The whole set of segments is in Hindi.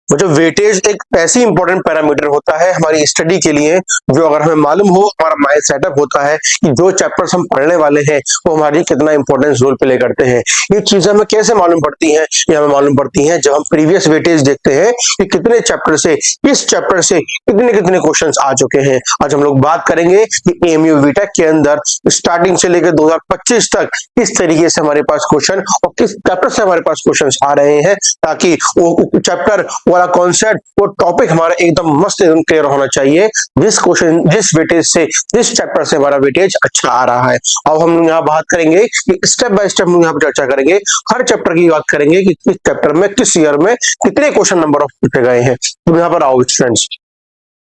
जो वेटेज एक ऐसी इंपॉर्टेंट पैरामीटर होता है हमारी स्टडी के लिए, जो अगर हमें मालूम हो, हमारा माइंड सेटअप होता है कि जो चैप्टर्स हम पढ़ने वाले हैं वो हमारी कितना इंपॉर्टेंस रोल प्ले करते हैं। ये चीजें हमें कैसे मालूम पड़ती हैं? ये हमें मालूम पड़ती हैं जब हम प्रीवियस वेटेज देखते हैं कि कितने चैप्टर से, किस चैप्टर से कितने कितने क्वेश्चंस आ चुके हैं। आज हम लोग बात करेंगे कि एएमयू बीटेक के अंदर स्टार्टिंग से लेकर 2025 तक किस तरीके से हमारे पास क्वेश्चन और किस चैप्टर से हमारे पास क्वेश्चंस आ रहे हैं, ताकि वो चैप्टर वाला कॉन्सेप्ट, वो टॉपिक हमारा एकदम मस्त, एकदम क्लियर होना चाहिए। जिस वेटेज से, जिस चैप्टर से हमारा वेटेज अच्छा आ रहा है। अब हम यहाँ बात करेंगे कि स्टेप बाय स्टेप हम यहाँ पर चर्चा करेंगे, हर चैप्टर की बात करेंगे कि किस चैप्टर में, किस ईयर में कितने क्वेश्चन नंबर ऑफ पूछे गए हैं। तो यहाँ पर आओ स्टूडेंट्स,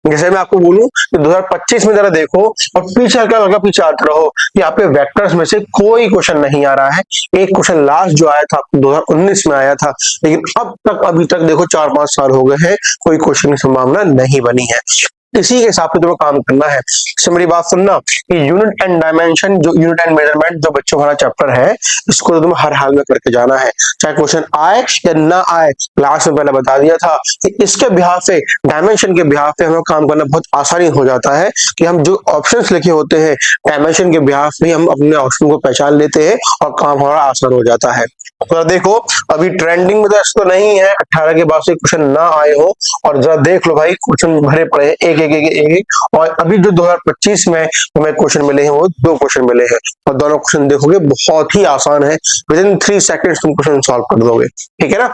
जैसे मैं आपको बोलूं कि 2025 में जरा देखो और पीछे हल्का पीछे आते रहो, यहाँ पे वेक्टर्स में से कोई क्वेश्चन नहीं आ रहा है। एक क्वेश्चन लास्ट जो आया था 2019 में आया था, लेकिन अब तक, अभी तक देखो 4-5 साल हो गए हैं, कोई क्वेश्चन की संभावना नहीं बनी है। इसी के हिसाब से तुम्हें काम करना है। इससे मेरी बात सुनना कि यूनिट एंड डायमेंशन, जो यूनिट एंड मेजरमेंट जो बच्चों वाला चैप्टर है, इसको तो तुम्हें हर हाल में करके जाना है, चाहे क्वेश्चन आए या ना आए। क्लास में पहले बता दिया था कि इसके बिहाफ पे, डायमेंशन के बिहाफ पे हमें काम करना बहुत आसानी हो जाता है कि हम जो ऑप्शंस लिखे होते हैं डायमेंशन के बिहाफ पे, हम अपने ऑप्शन को पहचान लेते हैं और काम हमारा आसान हो जाता है। तो देखो, अभी ट्रेंडिंग में तो इसको नहीं है 18 के बाद से क्वेश्चन ना आए हो, और जरा देख लो भाई, क्वेश्चन भरे पड़े हैं एक एक, और अभी जो 2025 में हमें क्वेश्चन मिले हैं वो 2 क्वेश्चन मिले हैं, और दोनों क्वेश्चन देखोगे बहुत ही आसान है, विद इन 3 सेकंड्स तुम क्वेश्चन सॉल्व कर दोगे, ठीक है ना।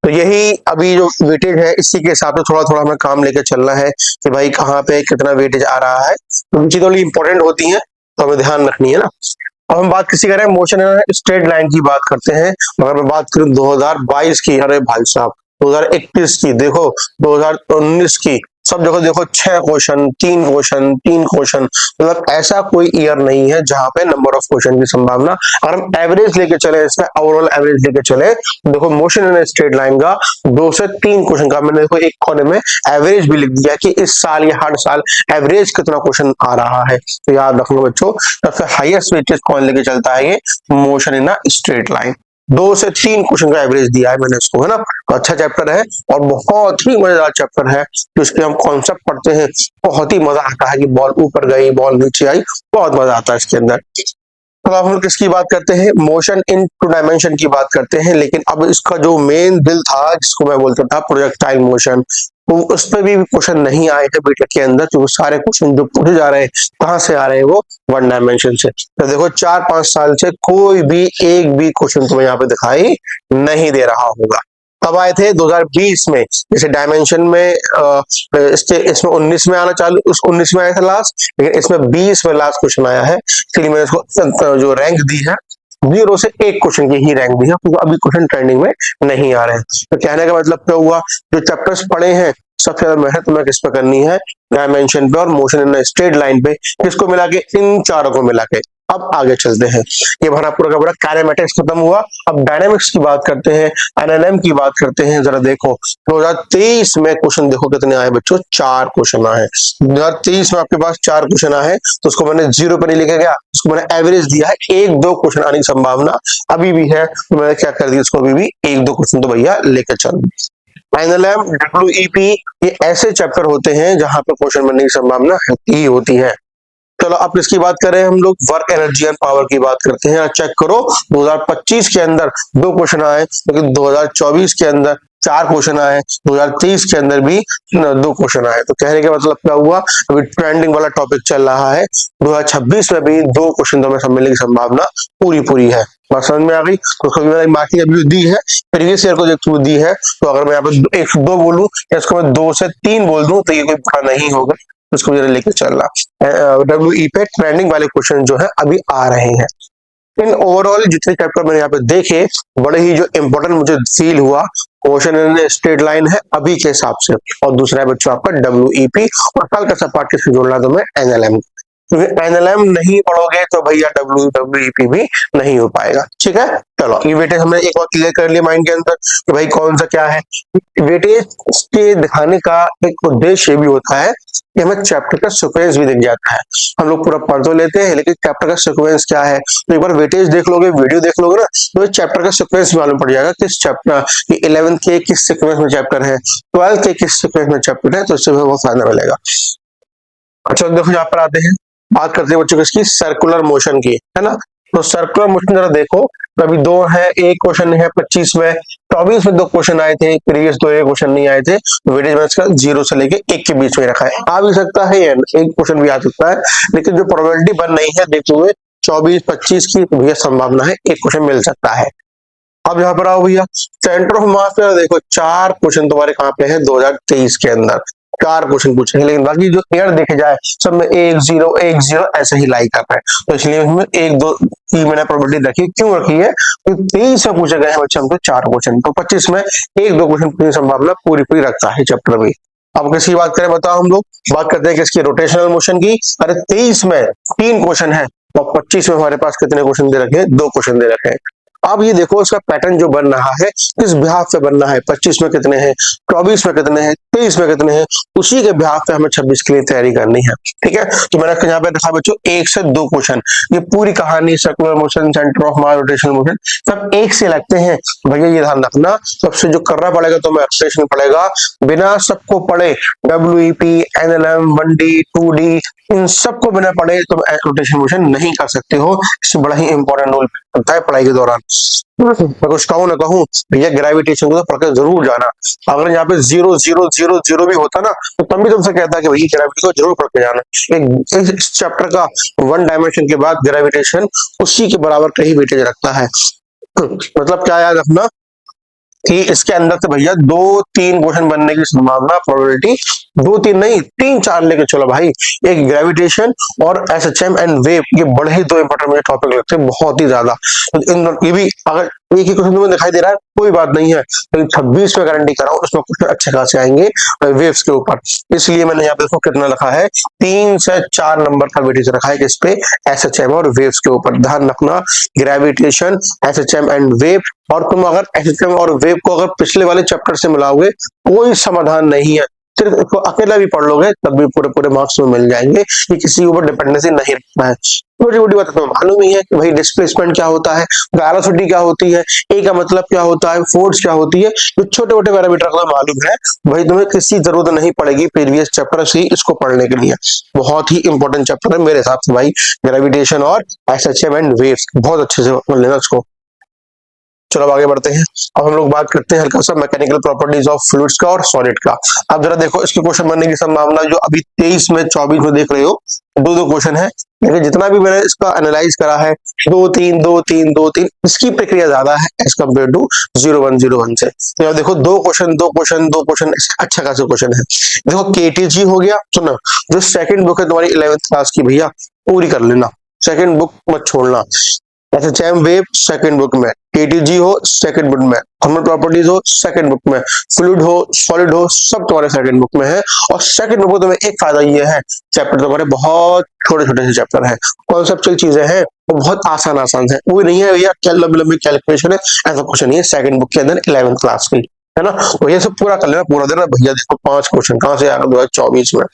तो यही अभी जो वेटेज है, इसी के हिसाब से थोड़ा थोड़ा हमें काम लेकर चलना है कि भाई कहाँ पे कितना वेटेज आ रहा है। तो चीजें थोड़ी इंपॉर्टेंट होती हैं, तो हमें ध्यान रखनी है ना। अब हम बात किसी करें मोशन स्ट्रेट लाइन की बात करते हैं। अगर मैं बात करूं 2022 की, अरे भाई साहब 2021 की, देखो 2019 की, सब जगह देखो 6 क्वेश्चन, 3 क्वेश्चन, 3 क्वेश्चन, मतलब ऐसा कोई ईयर नहीं है जहां पे नंबर ऑफ क्वेश्चन की संभावना। अगर हम एवरेज लेके चले, इसका ओवरऑल एवरेज लेके चले, तो देखो मोशन इन स्ट्रेट लाइन का 2 से 3 क्वेश्चन का मैंने देखो एक कोने में एवरेज भी लिख दिया कि इस साल या हर साल एवरेज कितना क्वेश्चन आ रहा है। तो याद रखना बच्चों, सबसे हाईएस्ट वेटेज कौन लेके चलता है? ये मोशन इन स्ट्रेट लाइन। 2 से 3 क्वेश्चन का एवरेज दिया है मैंने इसको, है ना। तो अच्छा चैप्टर है और बहुत ही मजेदार चैप्टर है। जिसके हम कॉन्सेप्ट पढ़ते हैं, बहुत ही मजा आता है कि बॉल ऊपर गई, बॉल नीचे आई, बहुत मजा आता है इसके अंदर। तो अब हम किसकी बात करते हैं? मोशन इन 2 डायमेंशन की बात करते हैं। लेकिन अब इसका जो मेन दिल था, जिसको मैं बोलता था प्रोजेक्टाइल मोशन, तो उस पर भी क्वेश्चन नहीं आए थे बीटेक के अंदर, क्योंकि सारे क्वेश्चन जो पूछे जा रहे हैं कहाँ से आ रहे हैं? वो 1 डायमेंशन से। तो देखो 4-5 साल से कोई भी एक भी क्वेश्चन तुम्हें यहाँ पे दिखाई नहीं दे रहा होगा। कब आए थे? 2020 में। जैसे डायमेंशन में इसमें 19 में आना चालू, उस 19 में आया था लास्ट, लेकिन इसमें 20 में लास्ट क्वेश्चन आया है। इसलिए मैंने इसको जो रैंक दी है 0 से 1 क्वेश्चन की ही रैंक दी है, क्योंकि अभी क्वेश्चन ट्रेंडिंग में नहीं आ रहे हैं। तो कहने का मतलब क्या हुआ? जो चैप्टर्स पढ़े हैं, सबसे ज्यादा मेहनत तुम्हें किस पे करनी है? डायमेंशन पे और मोशन इन स्ट्रेट लाइन पे। किसको मिला के? इन चारों को मिला के। अब आगे चलते हैं। ये हमारा पूरा का पूरा काइनेमेटिक्स खत्म हुआ। अब डायनामिक्स की बात करते हैं, एनएलएम की बात करते हैं। जरा देखो 2023 में क्वेश्चन देखो कितने आए बच्चों? 4 क्वेश्चन आए। 2023 में आपके पास 4 क्वेश्चन आए, तो उसको मैंने 0 पे नहीं लिखा गया, उसको मैंने एवरेज दिया है 1-2 क्वेश्चन आने की संभावना अभी भी है। तो मैंने क्या कर दिया, इसको अभी भी 1-2 क्वेश्चन तो भैया लेकर चलो। एनएलएम, डब्ल्यूईपी, ये ऐसे चैप्टर होते हैं जहां पर क्वेश्चन बनने की संभावना ही होती है। चलो अब किसकी बात करें हम लोग? वर्क एनर्जी एंड पावर की बात करते हैं। चेक करो 2025 के अंदर 2 क्वेश्चन आए, लेकिन 2024 के अंदर 4 क्वेश्चन आए, 2023 के अंदर भी 2 क्वेश्चन आए। तो कहने का मतलब क्या हुआ? अभी ट्रेंडिंग वाला टॉपिक चल रहा है, 2026 में भी 2 क्वेश्चन तो हमें सब मिलने की संभावना पूरी है। बात समझ में आ गई? तो कभी मैंने मार्किंग अभी दी है, प्रीवियस ईयर को जो दी है, तो अगर मैं यहाँ पे 1-2 बोलूं या इसको मैं 2 से 3 बोल दूं, तो ये कोई पता नहीं होगा, उसको लेकर चलना। डब्ल्यूई पे ट्रेंडिंग वाले क्वेश्चन जो है अभी आ रहे हैं। इन ओवरऑल जितने चैप्टर मैंने यहाँ पे देखे, बड़े ही जो इंपॉर्टेंट मुझे फील हुआ, क्वेश्चन इन स्ट्रेट लाइन है अभी के हिसाब से, और दूसरा है बच्चों आपका डब्ल्यूईपी, और कल का सब पार्ट किससे जोड़ना है तुम्हें? एनएलएम। क्योंकि एनएलएम नहीं पढ़ोगे तो भैया डब्ल्यूईपी भी नहीं हो पाएगा। ठीक है, चलो ये वेटेज हमने एक बार क्लियर कर लिया माइंड के अंदर कि भाई कौन सा क्या है। वेटेज के दिखाने का एक उद्देश्य भी होता है कि हमें चैप्टर का सीक्वेंस भी दिख जाता है। हम लोग पूरा पढ़ तो लेते हैं लेकिन चैप्टर का सीक्वेंस क्या है, तो एक बार वेटेज देख लोगे, वीडियो देख लोगे ना, तो चैप्टर का सीक्वेंस मालूम पड़ जाएगा किस चैप्टर, 11th के किस सीक्वेंस में चैप्टर है, 12th के किस सीक्वेंस में चैप्टर है, तो इससे बहुत फायदा मिलेगा। अच्छा देखो यहाँ पर आते हैं, बात करते हैं बच्चों किसकी, सर्कुलर मोशन की, है ना। तो सर्कुलर मोशन जरा देखो, अभी दो है, एक क्वेश्चन है 25 में, 24 में दो क्वेश्चन आए थे, प्रीवियस दो एक क्वेश्चन नहीं आए थे, वेटेज मैच का 0 से लेके 1 के बीच में रखा है। आ भी सकता है या एक क्वेश्चन भी आ सकता है, लेकिन जो प्रोबेबिलिटी बन रही है देखते हुए 24-25 की भैया संभावना है एक क्वेश्चन मिल सकता है। अब यहाँ पर आओ भैया, सेंटर ऑफ मास पे देखो 4 क्वेश्चन तुम्हारे कहाँ पे है 2023 के अंदर, 4 क्वेश्चन पूछेंगे, लेकिन बाकी जो एयर देखे जाए सब में 1-0 ऐसे ही लाई कर रहा है, तो इसलिए इसमें 1-2 की मैंने प्रोबेबिलिटी रखी, क्यों रखी है, तो 23 में पूछे गए हैं बच्चे हमको 4 क्वेश्चन, तो 25 में 1-2 क्वेश्चन पूछने की संभावना पूरी रखता है चैप्टर में। अब किसकी बात करें बताओ, हम लोग बात करते हैं किसकी, रोटेशनल मोशन की। अरे 23 में 3 क्वेश्चन है और 25 में हमारे पास कितने क्वेश्चन दे रखे हैं, 2 क्वेश्चन दे रखे हैं। अब ये देखो इसका पैटर्न जो बन रहा है किस बिहाफ पे बन रहा है, 25 में कितने हैं, 24 में कितने हैं, 23 में कितने हैं, उसी के बिहाफ पे हमें 26 के लिए तैयारी करनी है। ठीक है, तो मैंने यहाँ पे दिखा बच्चों 1 से 2 क्वेश्चन, ये पूरी कहानी circular motion, centre of mass, rotational motion सब 1 से लगते हैं। भैया ये ध्यान रखना, सबसे जो करना पड़ेगा तो मैं एक्सप्रेशन पड़ेगा, बिना सबको पढ़े डब्ल्यूईपी, एनएलएम, 1D, 2D इन सबको बिना पढ़े तुम रोटेशन मोशन नहीं कर सकते हो। इसमें बड़ा ही इंपॉर्टेंट रोल होता है पढ़ाई के दौरान। मैं कुछ कहूँ ना कहूँ भैया, ग्रेविटेशन को तो पढ़ के जरूर जाना। अगर यहाँ पे 0-0-0-0 भी होता ना तो तब भी तुमसे कहता है कि भैया ग्रेविटी को जरूर पढ़ के जाना। इस चैप्टर का 1 डायमेंशन के बाद ग्रेविटेशन उसी के बराबर का ही वेटेज रखता है। मतलब क्या याद रखना कि इसके अंदर से भैया 2-3 क्वेश्चन बनने की संभावना, प्रोबेबिलिटी 2-3 नहीं 3-4 लेके चलो भाई। एक ग्रेविटेशन और एसएचएम एंड वेव, ये बड़े ही 2 इंपॉर्टेंट मुझे टॉपिक लगते हैं बहुत ही ज्यादा। तो इन ये भी अगर एक ही क्वेश्चन तुम्हें दिखाई दे रहा है कोई बात नहीं है, लेकिन 26 में गारंटी कराओ उसमें कुछ अच्छे खासे आएंगे वेव्स के ऊपर। इसलिए मैंने यहाँ पे देखो कितना रखा है, 3 से 4 नंबर का वेटेज रखा है किस पे, एसएचएम और वेव्स के ऊपर। ध्यान रखना, ग्रेविटेशन, एसएचएम एंड वेव, और तुम अगर एसएचएम और वेव को अगर पिछले वाले चैप्टर से मिलाओगे कोई समाधान नहीं है, सिर्फ इसको अकेला भी पढ़ लोगे तब भी पूरे मार्क्स में मिल जाएंगे। ये किसी के ऊपर डिपेंडेंसी नहीं रखना है। छोटी छोटी बात तो मालूम ही है कि भाई डिस्प्लेसमेंट क्या होता है, वेलोसिटी क्या होती है, ए का मतलब क्या होता है, फोर्स क्या होती है, ये छोटे मोटे पैरामीटर का मालूम है भाई, तुम्हें किसी जरूरत नहीं पड़ेगी प्रीवियस चैप्टर से इसको पढ़ने के लिए। बहुत ही इंपॉर्टेंट चैप्टर है मेरे हिसाब से भाई, ग्रेविटेशन और एसएचएम एंड वेव्स, बहुत अच्छे से पढ़ लेना इसको। चलो अब आगे बढ़ते हैं। अब हम लोग बात करते हैं हल्का सा मैकेनिकल प्रॉपर्टीज ऑफ फ्लूइड्स का और सॉलिड का। अब जरा देखो इसके क्वेश्चन बनने की संभावना जो अभी 23 में 24 में देख रहे हो, 2-2 क्वेश्चन है, लेकिन जितना भी मैंने इसका एनालाइज करा है 2-3 2-3 2-3, इसकी प्रक्रिया ज्यादा है एज कम्पेयर टू 0-1-0-1 से। तो यहाँ देखो 2 क्वेश्चन अच्छा खासा क्वेश्चन है। देखो केटीजी हो गया, सुनो जो सेकंड बुक है तुम्हारी 11th क्लास की भैया पूरी कर लेना, सेकंड बुक मत छोड़ना। एसएचएम वेव सेकंड बुक में, केटीजी हो सेकंड बुक में, थर्मल प्रॉपर्टीज हो सेकंड बुक में, फ्लूइड हो सॉलिड हो सब तुम्हारे सेकंड बुक में है। और सेकंड बुक में एक फायदा ये है, चैप्टर तुम्हारे बहुत छोटे छोटे से चैप्टर है, कॉन्सेप्चुअल चीजें हैं वो बहुत आसान है, वो नहीं है भैया क्या लंबी लंबी कैलकुलेशन है, ऐसा कुछ नहीं है सेकंड बुक के अंदर 11th क्लास की, है ना। तो ये सब पूरा कर लेना, पूरा देना भैया। देखो 5 क्वेश्चन कहाँ से आएगा 2024 में,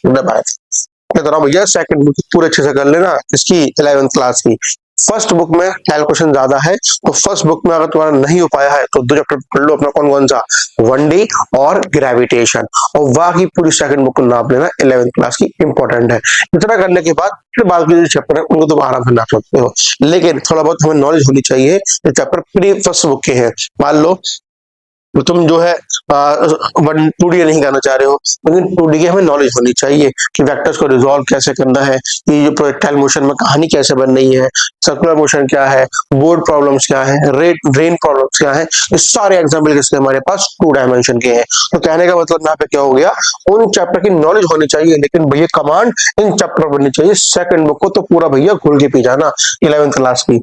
भैया सेकंड बुक पूरे अच्छे से कर लेना इसकी 11th क्लास की। फर्स्ट बुक में कैलकुलेशन ज्यादा है, तो फर्स्ट बुक में अगर तुम्हारा नहीं हो पाया है तो 2 चैप्टर पढ़ लो अपना, कौन सा, 1D और ग्रेविटेशन, और बाकी पूरी सेकंड बुक को नाप लेना 11th क्लास की, इंपॉर्टेंट है। इतना करने के बाद फिर बाकी जो चैप्टर है उनको तुम आराम से नाप सकते हो, लेकिन थोड़ा बहुत हमें नॉलेज होनी चाहिए। ये चैप्टर प्री फर्स्ट बुक के हैं, मान लो तो तुम जो है 2D नहीं करना चाह रहे हो, लेकिन 2D की हमें नॉलेज होनी चाहिए कि वेक्टर्स को रिजॉल्व कैसे करना है, ये जो प्रोजेक्टाइल मोशन में कहानी कैसे बन रही है, सर्कुलर मोशन क्या है, बोर्ड प्रॉब्लम्स क्या है, रेन प्रॉब्लम्स क्या है, ये सारे एग्जाम्पल किसके हमारे पास 2 डायमेंशन के हैं। तो कहने का मतलब यहाँ पे क्या हो गया, उन चैप्टर की नॉलेज होनी चाहिए, लेकिन भैया कमांड इन चैप्टर बननी चाहिए। सेकंड बुक को तो पूरा भैया घुल के पी जाना 11th क्लास की।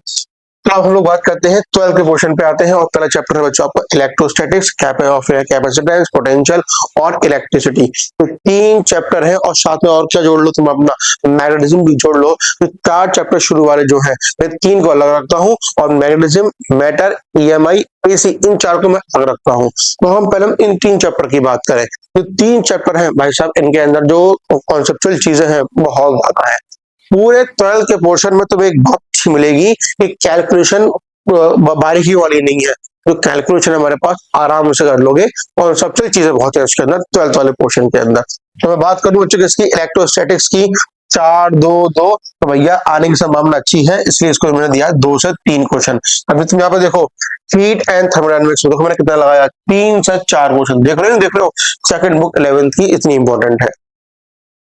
तो अब हम लोग बात करते हैं 12 के क्वेश्चन पे आते हैं और पहला चैप्टर है बच्चों आपका इलेक्ट्रोस्टैटिक्स, कैपेसिटेंस, पोटेंशियल और इलेक्ट्रिसिटी। तो 3 चैप्टर है और साथ में और क्या जोड़ लो तुम अपना मैग्नेटिज्म भी जोड़ लो। तो 4 चैप्टर शुरू वाले जो है मैं 3 को अलग रखता हूँ और मैग्नेटिज्म, मैटर, ईएमआई, एसी इन 4 को मैं अलग रखता हूँ। तो हम पहले इन 3 चैप्टर की बात करें। तो 3 चैप्टर हैं भाई साहब, इनके अंदर जो कॉन्सेप्चुअल चीजें हैं बहुत ज्यादा है। पूरे 12 के पोर्शन में तुम्हें एक बात अच्छी मिलेगी कि कैलकुलेशन बारीकी वाली नहीं है। जो कैलकुलेशन हमारे पास आराम से कर लोगे और सबसे चीजें बहुत है उसके अंदर 12 वाले पोर्शन के अंदर। तो मैं बात करूं बच्चों किसकी, इलेक्ट्रोस्टैटिक्स की। 4 2 2 तो भैया आने की संभावना अच्छी है, इसलिए इसको मैंने दिया 2 से 3 क्वेश्चन। अभी तुम यहाँ पे देखो हीट एंड थर्मोडायनेमिक्स में देखो मैंने कितना लगाया, 3 से 4 क्वेश्चन। देख रहे हो सेकंड बुक 11th की इतनी इंपॉर्टेंट है।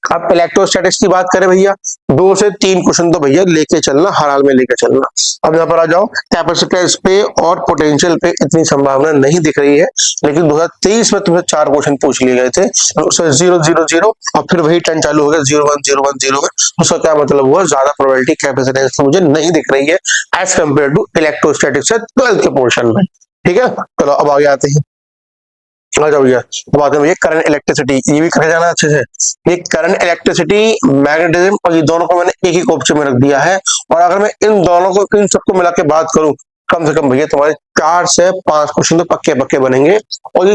अब इलेक्ट्रोस्टैटिक्स की बात करें भैया, 2 से 3 क्वेश्चन तो भैया लेके चलना, हर हाल में लेके चलना। अब यहाँ पर आ जाओ, कैपेसिटेंस पे और पोटेंशियल पे इतनी संभावना नहीं दिख रही है, लेकिन 2023 में तुम्हें 4 क्वेश्चन पूछ लिए गए थे, उसमें 0 0 0 और फिर वही 10 चालू हो गया 0 1 0 1 0 1। उसका क्या मतलब हुआ, ज्यादा प्रोबेबिलिटी कैपेसिटेंस मुझे नहीं दिख रही है एज कम्पेयर टू इलेक्ट्रोस्टैटिक्स 12 के पोर्शन में। ठीक है, चलो अब आगे आते हैं। आ जाओ भैया, अब आते हैं भैया करंट इलेक्ट्रिसिटी, ये भी कर जाना अच्छे से। ये करंट इलेक्ट्रिसिटी, मैग्नेटिज्म और ये दोनों को मैंने एक ही कोपचे में रख दिया है। और अगर मैं इन दोनों को, इन सबको मिला के बात करूं, कम से कम भैया तुम्हारे 4 से 5 क्वेश्चन तो पक्के पक्के बनेंगे। और ये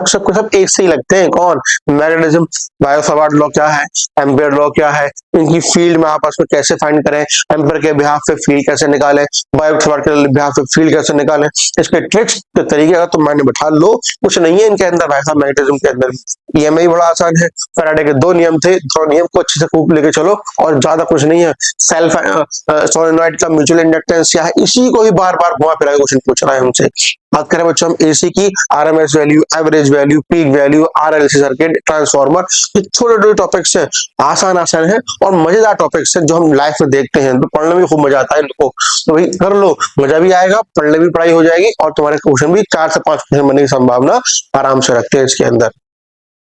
सबके सब एक से ही लगते हैं। कौन, मैग्नेटिज्म, बायो-सावर्ट लॉ क्या है, एम्पियर लॉ क्या है, इनकी फील्ड में आपस में कैसे फाइंड करें, एम्पियर के बिहाफ पे फील्ड कैसे निकालें, बायो-सावर्ट के बिहाफ पे फील्ड कैसे निकालें, इसके ट्रिक्स के तरीके अगर तुम मैंने बैठा लो, कुछ नहीं है इनके अंदर भाई साहब मैग्नेटिज्म के अंदर। ईएमआई बड़ा आसान है, फैराडे के 2 नियम थे, 2 नियम को अच्छे से खूब लेके चलो और ज्यादा कुछ नहीं है। सेल्फ सोलेनॉइड का म्यूचुअल इंडक्टेंस क्या है, इसी को ही बार बार घुमा फिरा के क्वेश्चन पूछ रहा है हमसे। बात करें बच्चों हम एसी की, RMS value, average value, peak value, RLC circuit, transformer, ये छोटे छोटे टॉपिक्स हैं, आसान आसान है और मजेदार टॉपिक्स हैं जो हम लाइफ में देखते हैं, तो पढ़ने में खूब मजा आता है इनको। तो भाई कर लो, मजा भी आएगा, पढ़ने भी पढ़ाई हो जाएगी और तुम्हारे क्वेश्चन भी 4 से 5 क्वेश्चन बनने की संभावना आराम से रखते हैं इसके अंदर।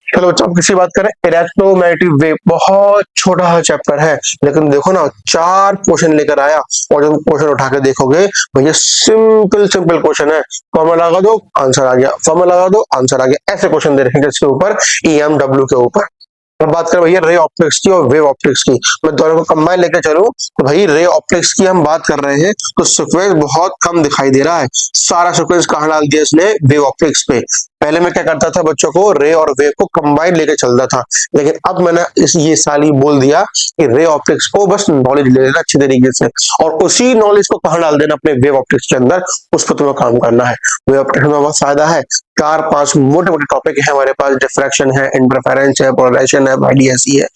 चलो बच्चों, अब किसी बात करें, इलेक्ट्रोमैग्नेटिक वेव, बहुत छोटा सा चैप्टर है, लेकिन देखो ना 4 क्वेश्चन लेकर आया और जब क्वेश्चन उठा के देखोगे भैया सिंपल सिंपल क्वेश्चन है, फॉर्मूला लगा दो आंसर आ गया, फॉर्मूला लगा दो आंसर आ गया, ऐसे क्वेश्चन दे रखे हैं जिसके ऊपर EMW के ऊपर। अब बात करें भैया रे ऑप्टिक्स की और वेव ऑप्टिक्स की, मैं दोनों को कंबाइन लेकर चलूं तो भाई रे ऑप्टिक्स की हम बात कर रहे हैं तो सीक्वेंस बहुत कम दिखाई दे रहा है, सारा सीक्वेंस कहां डाल दिया इसने, वेव ऑप्टिक्स पे। पहले मैं क्या करता था बच्चों को, रे और वेव को कंबाइन लेके चलता था, लेकिन अब मैंने ये साल ही बोल दिया कि रे ऑप्टिक्स को बस नॉलेज ले लेना अच्छी तरीके से और उसी नॉलेज को कहां डाल देना अपने वेव ऑप्टिक्स के अंदर, उस पर तुम्हें काम करना है। वेव ऑप्टिक्स में बहुत फायदा है, 4-5 मोटे मोटे टॉपिक है हमारे पास, डिफ्रैक्शन है, इंटरफेरेंस है, पोलराइजेशन है, IDSE है,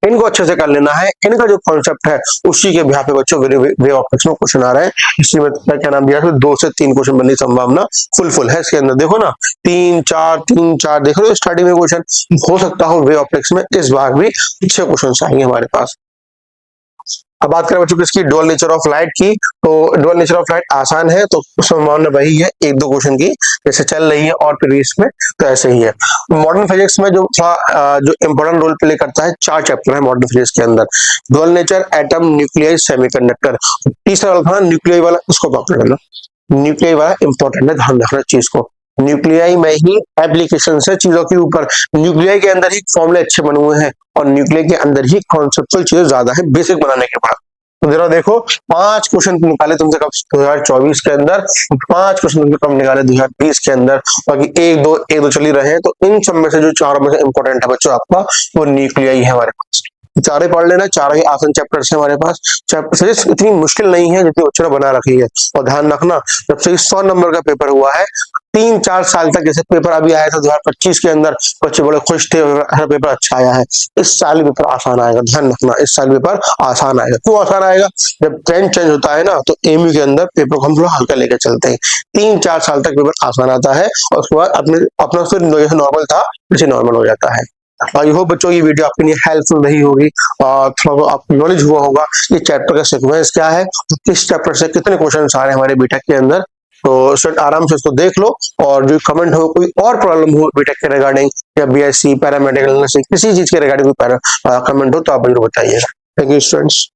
इनको अच्छे से कर लेना है। इनका जो कॉन्सेप्ट है उसी के बिहाफ पे बच्चों वेव ऑप्टिक्स में क्वेश्चन आ रहे हैं, इसलिए मैं क्या नाम दिया, 2 से 3 क्वेश्चन बनने की संभावना फुल है इसके अंदर। देखो ना 3 4 देख रहे हो स्टार्टिंग में क्वेश्चन, हो सकता हो वेव ऑप्टिक्स में इस बार भी अच्छे क्वेश्चन आएंगे हमारे पास। अब बात करें बच्चों किसकी, डुअल नेचर ऑफ लाइट की, तो डुअल नेचर ऑफ लाइट आसान है, तो संभावना वही है 1-2 क्वेश्चन की जैसे चल रही है और प्रीवियस में तो ऐसे ही है। मॉडर्न फिजिक्स में जो थोड़ा जो इंपॉर्टेंट रोल प्ले करता है, 4 चैप्टर है मॉडर्न फिजिक्स के अंदर, dual nature, atom, nucleus, semiconductor. तीसरा वाला था न्यूक्लियाई वाला, उसको पकड़ लेना, न्यूक्लियाई वाला इंपॉर्टेंट है, ध्यान रखना चीज को। न्यूक्लियाई में ही एप्लीकेशन है चीजों के ऊपर, न्यूक्लियाई के अंदर ही फॉर्मूले अच्छे बने हुए हैं और न्यूक्लियाई के अंदर ही कॉन्सेप्चुअल चीजें ज्यादा है बेसिक बनाने के बाद। तो जरा देखो 5 क्वेश्चन निकाले तुमसे कब 2024 के अंदर, 5 क्वेश्चन तुमसे कब निकाले 2020 के अंदर, बाकी 1-2 चल ही रहे हैं। तो इन सब में से जो 4 में से इंपॉर्टेंट है बच्चों आपका, वो न्यूक्लियाई है हमारे पास। 4 ही पढ़ लेना, 4 ही आसान चैप्टर्स है हमारे पास। चैप्टर इतनी मुश्किल नहीं है जितनी बच्चों ने बना रखी है। और ध्यान रखना, जब से 100 नंबर का पेपर हुआ है, 3-4 साल तक जैसे पेपर अभी आया था 2025 के अंदर, बच्चे बड़े खुश थे, पेपर अच्छा आया है। इस साल पेपर आसान आएगा, ध्यान रखना, इस साल पेपर आसान आएगा। क्यों आसान आएगा, जब ट्रेंड चेंज होता है ना, तो एमयू के अंदर पेपर को हम थोड़ा हल्का लेकर चलते हैं। 3-4 साल तक पेपर आसान आता है और उसके बाद अपना जैसे नॉर्मल था वैसे नॉर्मल हो जाता है। आई होप बच्चों ये वीडियो आपके लिए हेल्पफुल रही होगी और थोड़ा आपको नॉलेज हुआ होगा कि चैप्टर का सीक्वेंस क्या है, किस चैप्टर से कितने क्वेश्चन आ रहे हैं हमारे बीटेक के अंदर। तो सर आराम से इसको देख लो और जो कमेंट हो, कोई और प्रॉब्लम हो बीटेक के रिगार्डिंग या BSc पैरामेडिकल किसी चीज के रिगार्डिंग कोई कमेंट हो तो आप जरूर बताइएगा। Thank you students.